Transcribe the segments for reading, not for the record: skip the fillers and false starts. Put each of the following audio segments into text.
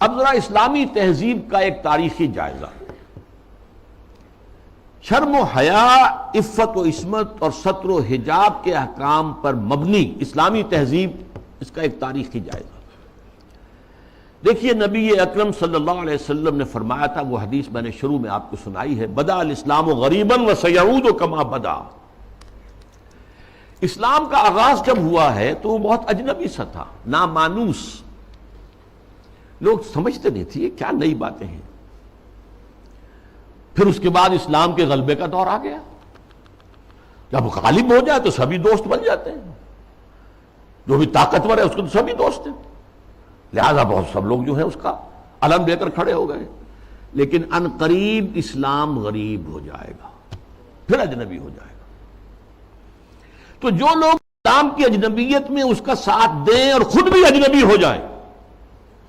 اب ذرا اسلامی تہذیب کا ایک تاریخی جائزہ. شرم و حیا، عفت و عصمت اور ستر و حجاب کے احکام پر مبنی اسلامی تہذیب، اس کا ایک تاریخی جائزہ. دیکھیے نبی اکرم صلی اللہ علیہ وسلم نے فرمایا تھا، وہ حدیث میں نے شروع میں آپ کو سنائی ہے، بدأ الاسلام غریبا وسیعود کما بدا. اسلام کا آغاز جب ہوا ہے تو وہ بہت اجنبی سا تھا، نامانوس، لوگ سمجھتے نہیں تھے یہ کیا نئی باتیں ہیں. پھر اس کے بعد اسلام کے غلبے کا دور آ گیا. جب غالب ہو جائے تو سبھی دوست بن جاتے ہیں، جو بھی طاقتور ہے اس کو تو سبھی دوست ہیں، لہذا بہت سب لوگ جو ہیں اس کا علم لے کر کھڑے ہو گئے. لیکن ان قریب اسلام غریب ہو جائے گا، پھر اجنبی ہو جائے گا. تو جو لوگ اسلام کی اجنبیت میں اس کا ساتھ دیں اور خود بھی اجنبی ہو جائیں،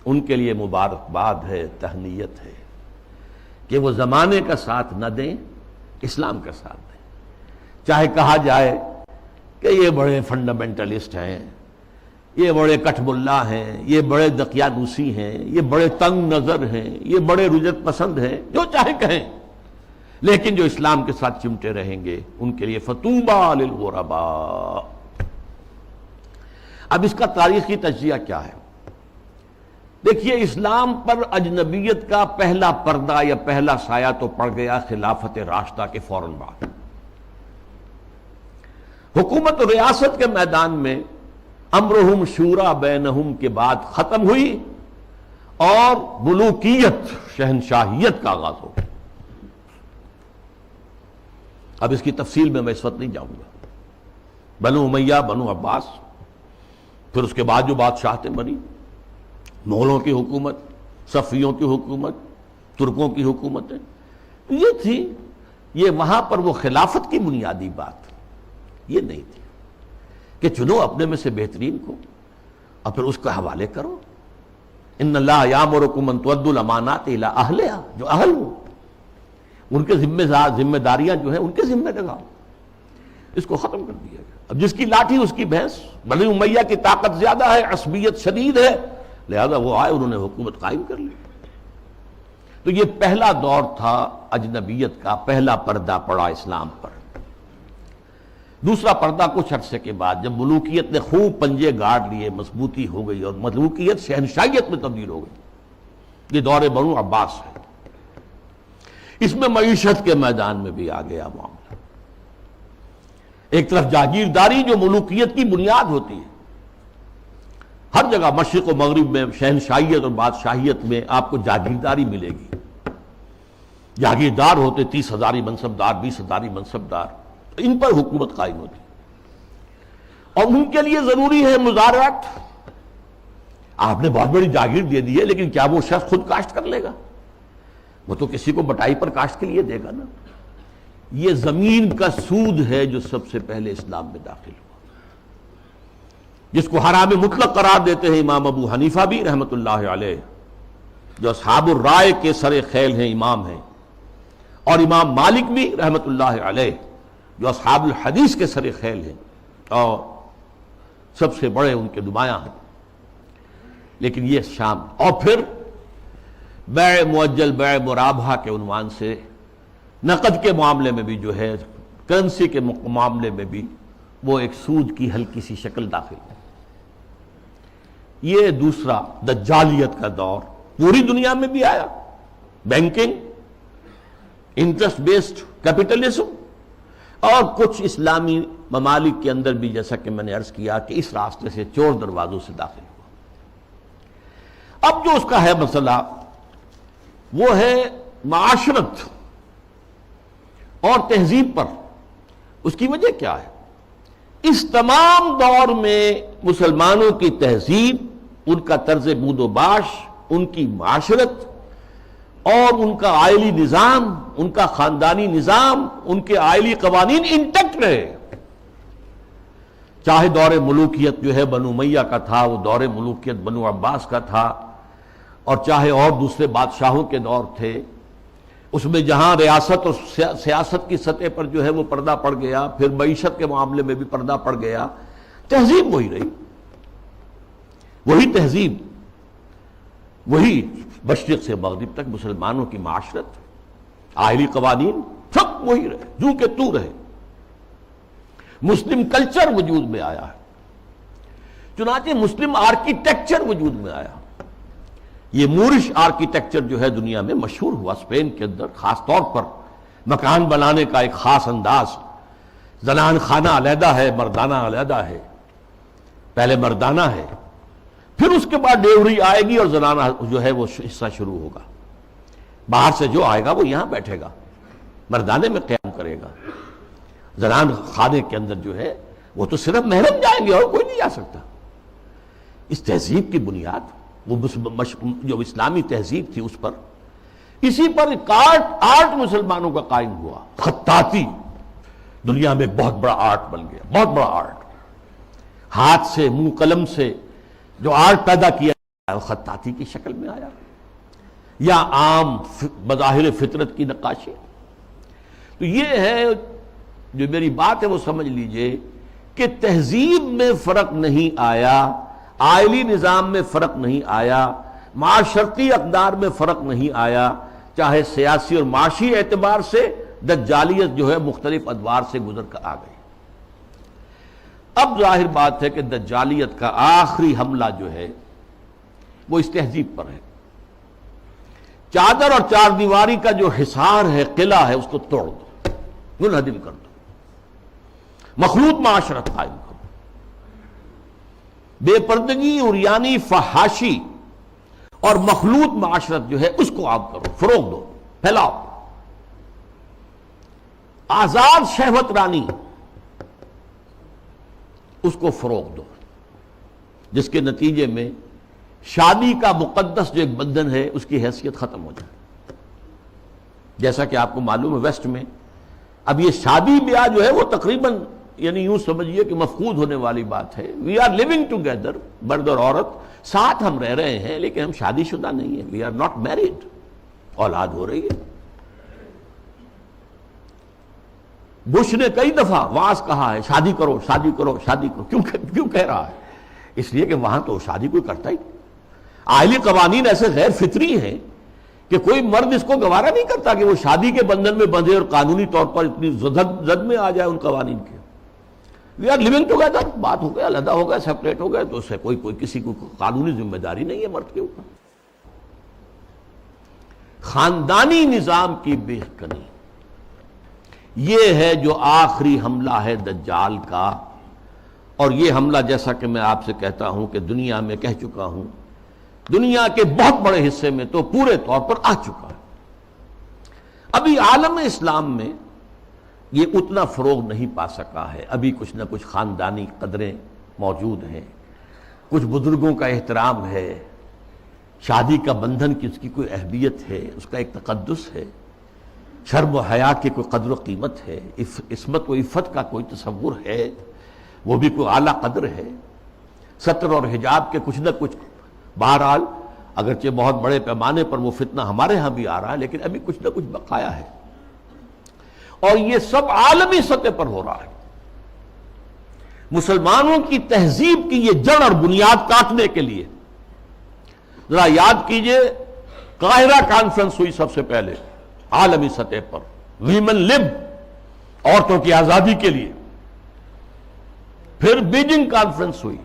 ان کے لیے مبارکباد ہے، تہنیت ہے کہ وہ زمانے کا ساتھ نہ دیں، اسلام کا ساتھ دیں. چاہے کہا جائے کہ یہ بڑے فنڈامنٹلسٹ ہیں، یہ بڑے کٹھ ملا ہیں، یہ بڑے دقیانوسی ہیں، یہ بڑے تنگ نظر ہیں، یہ بڑے رجت پسند ہیں، جو چاہے کہیں، لیکن جو اسلام کے ساتھ چمٹے رہیں گے ان کے لیے فطوبی للغرباء. اب اس کا تاریخی تجزیہ کیا ہے؟ دیکھیے اسلام پر اجنبیت کا پہلا پردہ یا پہلا سایہ تو پڑ گیا خلافت راشدہ کے فوراً بعد. حکومت و ریاست کے میدان میں امرہم شورا بینہم کے بعد ختم ہوئی اور ملوکیت، شہنشاہیت کا آغاز ہو گیا. اب اس کی تفصیل میں اس وقت نہیں جاؤں گا. بنو امیہ، بنو عباس، پھر اس کے بعد جو بادشاہتیں بنی، مغلوں کی حکومت، صفویوں کی حکومت، ترکوں کی حکومتیں، یہ تھی. یہ وہاں پر وہ خلافت کی بنیادی بات یہ نہیں تھی کہ چنو اپنے میں سے بہترین کو اور پھر اس کا حوالے کرو. ان اللہ یامرکم ان تؤدوا الامانات الی اہلہا، جو اہل ہو ان کے ذمہ داریاں جو ہیں ان کے ذمہ لگاؤ. اس کو ختم کر دیا گیا. اب جس کی لاٹھی اس کی بھینس. بنی امیہ کی طاقت زیادہ ہے، عصبیت شدید ہے، لہذا وہ آئے، انہوں نے حکومت قائم کر لی. تو یہ پہلا دور تھا اجنبیت کا، پہلا پردہ پڑا اسلام پر. دوسرا پردہ کچھ عرصے کے بعد جب ملوکیت نے خوب پنجے گاڑ لیے، مضبوطی ہو گئی اور ملوکیت شہنشاہیت میں تبدیل ہو گئی، یہ دور بنو عباس ہے. اس میں معیشت کے میدان میں بھی آ گیا معاملہ. ایک طرف جاگیرداری جو ملوکیت کی بنیاد ہوتی ہے، ہر جگہ مشرق و مغرب میں شہنشاہیت اور بادشاہیت میں آپ کو جاگیرداری ملے گی. جاگیردار ہوتے 30,000 منصبدار، 20,000 منصبدار، ان پر حکومت قائم ہوتی اور ان کے لیے ضروری ہے مزارعت. آپ نے بہت بڑی جاگیر دے دی ہے، لیکن کیا وہ شخص خود کاشت کر لے گا؟ وہ تو کسی کو بٹائی پر کاشت کے لیے دے گا نا. یہ زمین کا سود ہے جو سب سے پہلے اسلام میں داخل ہوا، جس کو حرام مطلق قرار دیتے ہیں امام ابو حنیفہ بھی رحمۃ اللہ علیہ، جو اصحاب الرائے کے سر خیل ہیں، امام ہیں، اور امام مالک بھی رحمۃ اللہ علیہ جو اصحاب الحدیث کے سر خیل ہیں اور سب سے بڑے ان کے نمایاں ہیں. لیکن یہ شام اور پھر بیع مؤجل، بیع مرابحہ کے عنوان سے نقد کے معاملے میں بھی جو ہے، کرنسی کے معاملے میں بھی وہ ایک سود کی ہلکی سی شکل داخل ہے. یہ دوسرا دجالیت کا دور پوری دنیا میں بھی آیا. بینکنگ، انٹرسٹ بیسڈ کیپٹلزم، اور کچھ اسلامی ممالک کے اندر بھی جیسا کہ میں نے عرض کیا کہ اس راستے سے چور دروازوں سے داخل ہوا. اب جو اس کا ہے مسئلہ وہ ہے معاشرت اور تہذیب پر. اس کی وجہ کیا ہے؟ اس تمام دور میں مسلمانوں کی تہذیب، ان کا طرز بود و باش، ان کی معاشرت اور ان کا آئلی نظام، ان کا خاندانی نظام، ان کے آئلی قوانین انٹیکٹ رہے. چاہے دور ملوکیت جو ہے بنو امیہ کا تھا، وہ دور ملوکیت بنو عباس کا تھا، اور چاہے اور دوسرے بادشاہوں کے دور تھے، اس میں جہاں ریاست اور سیاست کی سطح پر جو ہے وہ پردہ پڑ گیا، پھر معیشت کے معاملے میں بھی پردہ پڑ گیا. تہذیب وہی رہی، وہی تہذیب. وہی مشرق سے مغرب تک مسلمانوں کی معاشرت، آئلی قوانین سب وہی رہے، جو کہ تو رہے۔ مسلم کلچر وجود میں آیا ہے، چنانچہ مسلم آرکیٹیکچر وجود میں آیا۔ یہ مورش آرکیٹیکچر جو ہے دنیا میں مشہور ہوا، اسپین کے اندر خاص طور پر مکان بنانے کا ایک خاص انداز، زنان خانہ علیحدہ ہے، مردانہ علیحدہ ہے، پہلے مردانہ ہے، پھر اس کے بعد ڈیوری آئے گی اور زنانہ جو ہے وہ حصہ شروع ہوگا۔ باہر سے جو آئے گا وہ یہاں بیٹھے گا، مردانے میں قیام کرے گا۔ زنان خانے کے اندر جو ہے وہ تو صرف محرم جائیں گے اور کوئی نہیں جا سکتا۔ اس تہذیب کی بنیاد وہ جو اسلامی تہذیب تھی اس پر، اسی پر آرٹ مسلمانوں کا قائم ہوا۔ خطاطی دنیا میں بہت بڑا آرٹ بن گیا، بہت بڑا آرٹ، ہاتھ سے منہ قلم سے جو آرٹ پیدا کیا وہ خطاطی کی شکل میں آیا، یا عام بظاہر فطرت کی نقاشی۔ تو یہ ہے جو میری بات ہے وہ سمجھ لیجئے کہ تہذیب میں فرق نہیں آیا، آئلی نظام میں فرق نہیں آیا، معاشرتی اقدار میں فرق نہیں آیا، چاہے سیاسی اور معاشی اعتبار سے دجالیت جو ہے مختلف ادوار سے گزر کر آ گئی۔ اب ظاہر بات ہے کہ دجالیت کا آخری حملہ جو ہے وہ اس تہذیب پر ہے۔ چادر اور چار دیواری کا جو حصار ہے، قلعہ ہے، اس کو توڑ دو، منہدم کر دو، مخلوط معاشرت قائم کرو، بے پردگی، عریانی، فحاشی اور مخلوط معاشرت جو ہے اس کو عام کرو، فروغ دو، پھیلاؤ۔ آزاد شہوت رانی اس کو فروغ دو، جس کے نتیجے میں شادی کا مقدس جو ایک بندھن ہے اس کی حیثیت ختم ہو جائے۔ جیسا کہ آپ کو معلوم ہے ویسٹ میں اب یہ شادی بیاہ جو ہے وہ تقریباً یعنی یوں سمجھیے کہ مفقود ہونے والی بات ہے۔ وی آر لیونگ ٹوگیدر، مرد اور عورت ساتھ ہم رہ رہے ہیں لیکن ہم شادی شدہ نہیں ہیں، وی آر ناٹ میریڈ، اولاد ہو رہی ہے۔ بش نے کئی دفعہ واعظ کہا ہے شادی کرو شادی کرو شادی کرو، کیوں کہہ رہا ہے؟ اس لیے کہ وہاں تو شادی کوئی کرتا ہی نہیں۔ آئلی قوانین ایسے غیر فطری ہیں کہ کوئی مرد اس کو گوارا نہیں کرتا کہ وہ شادی کے بندھن میں بندھے اور قانونی طور پر اتنی زد میں آ جائے ان قوانین کے۔ وی آر لیونگ ٹوگیدر، بات ہو گیا، علیحدہ ہو گیا، سیپریٹ ہو گئے، تو اس سے کوئی کسی کو قانونی ذمہ داری نہیں ہے مرد کے اوپر۔ خاندانی نظام کی بے کنی، یہ ہے جو آخری حملہ ہے دجال کا، اور یہ حملہ جیسا کہ میں آپ سے کہتا ہوں کہ دنیا میں کہہ چکا ہوں، دنیا کے بہت بڑے حصے میں تو پورے طور پر آ چکا ہے۔ ابھی عالم اسلام میں یہ اتنا فروغ نہیں پا سکا ہے، ابھی کچھ نہ کچھ خاندانی قدریں موجود ہیں، کچھ بزرگوں کا احترام ہے، شادی کا بندھن کی اس کی کوئی اہمیت ہے، اس کا ایک تقدس ہے، شرم و حیا کی کوئی قدر و قیمت ہے، عصمت و عفت کا کوئی تصور ہے، وہ بھی کوئی اعلیٰ قدر ہے۔ ستر اور حجاب کے کچھ نہ کچھ، بہرحال اگرچہ بہت بڑے پیمانے پر وہ فتنہ ہمارے ہاں بھی آ رہا ہے لیکن ابھی کچھ نہ کچھ بقایا ہے، اور یہ سب عالمی سطح پر ہو رہا ہے۔ مسلمانوں کی تہذیب کی یہ جڑ اور بنیاد کاٹنے کے لیے ذرا یاد کیجئے، قاہرہ کانفرنس ہوئی سب سے پہلے عالمی سطح پر، ویمن لب، عورتوں کی آزادی کے لیے، پھر بیجنگ کانفرنس ہوئی،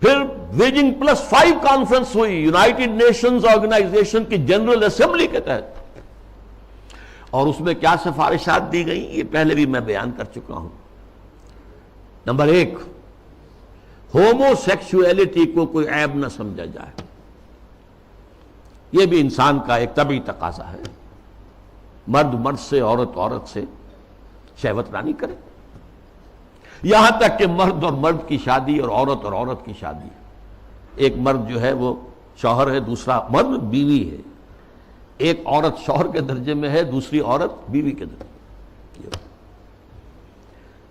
پھر بیجنگ +5 کانفرنس ہوئی یونائٹڈ نیشنز آرگنائزیشن کی جنرل اسمبلی کے تحت، اور اس میں کیا سفارشات دی گئیں یہ پہلے بھی میں بیان کر چکا ہوں۔ نمبر 1، ہومو سیکسولیٹی کو کوئی عیب نہ سمجھا جائے، یہ بھی انسان کا ایک طبعی تقاضا ہے، مرد مرد سے، عورت عورت سے شہوت رانی کرے، یہاں تک کہ مرد اور مرد کی شادی اور عورت کی شادی، ایک مرد جو ہے وہ شوہر ہے، دوسرا مرد بیوی ہے، ایک عورت شوہر کے درجے میں ہے، دوسری عورت بیوی کے درجے میں۔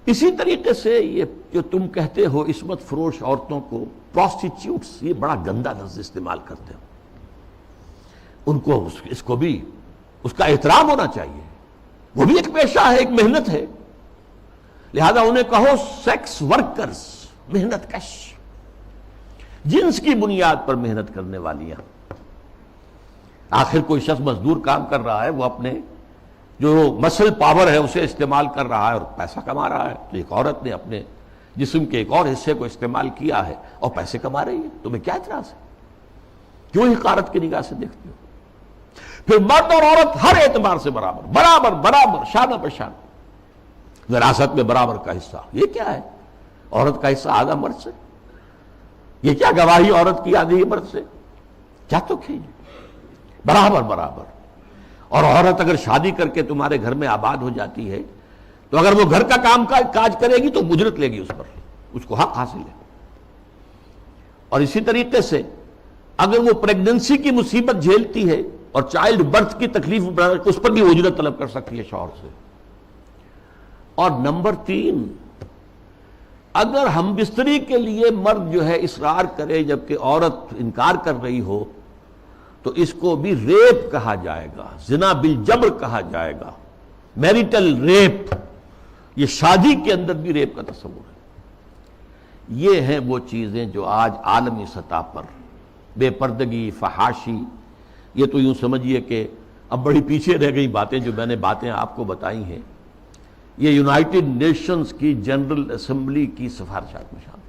اسی طریقے سے یہ جو تم کہتے ہو عصمت فروش عورتوں کو پروسٹیٹیوٹس، یہ بڑا گندا لفظ استعمال کرتے ہو، ان کو اس کو بھی اس کا احترام ہونا چاہیے، وہ بھی ایک پیشہ ہے، ایک محنت ہے، لہذا انہیں کہو سیکس ورکرز، محنت کش۔ جنس کی بنیاد پر محنت کرنے والیاں. آخر کوئی شخص مزدور کام کر رہا ہے، وہ اپنے جو مسل پاور ہے اسے استعمال کر رہا ہے اور پیسہ کما رہا ہے. تو ایک عورت نے اپنے جسم کے ایک اور حصے کو استعمال کیا ہے اور پیسے کما رہی ہے. تمہیں کیا اعتراض ہے؟ کیوں حقارت کی نگاہ سے دیکھتے ہو؟ پھر مرد اور عورت ہر اعتبار سے برابر برابر برابر، شانہ بہ شانہ، وراثت میں برابر کا حصہ. یہ کیا ہے؟ عورت کا حصہ آدھا مرد سے. یہ کیا گواہی عورت کی آدھی مرد سے؟ کیا تو برابر برابر. اور عورت اگر شادی کر کے تمہارے گھر میں آباد ہو جاتی ہے تو اگر وہ گھر کا کام کاج کرے گی تو اجرت لے گی اس پر، اس کو حق حاصل ہے. اور اسی طریقے سے اگر وہ پریگننسی کی مصیبت جھیلتی ہے اور چائلڈ برتھ کی تکلیف اس پر بھی اجرت طلب کر سکتی ہے شوہر سے. اور نمبر 3، اگر ہم بستری کے لیے مرد جو ہے اصرار کرے جبکہ عورت انکار کر رہی ہو تو اس کو بھی ریپ کہا جائے گا، زنا بالجبر کہا جائے گا، میریٹل ریپ. یہ شادی کے اندر بھی ریپ کا تصور ہے. یہ ہیں وہ چیزیں جو آج عالمی سطح پر بے پردگی، فحاشی، یہ تو یوں سمجھیے کہ اب بڑی پیچھے رہ گئی باتیں. جو میں نے باتیں آپ کو بتائی ہیں یہ یونائٹڈ نیشنز کی جنرل اسمبلی کی سفارشات میں شامل.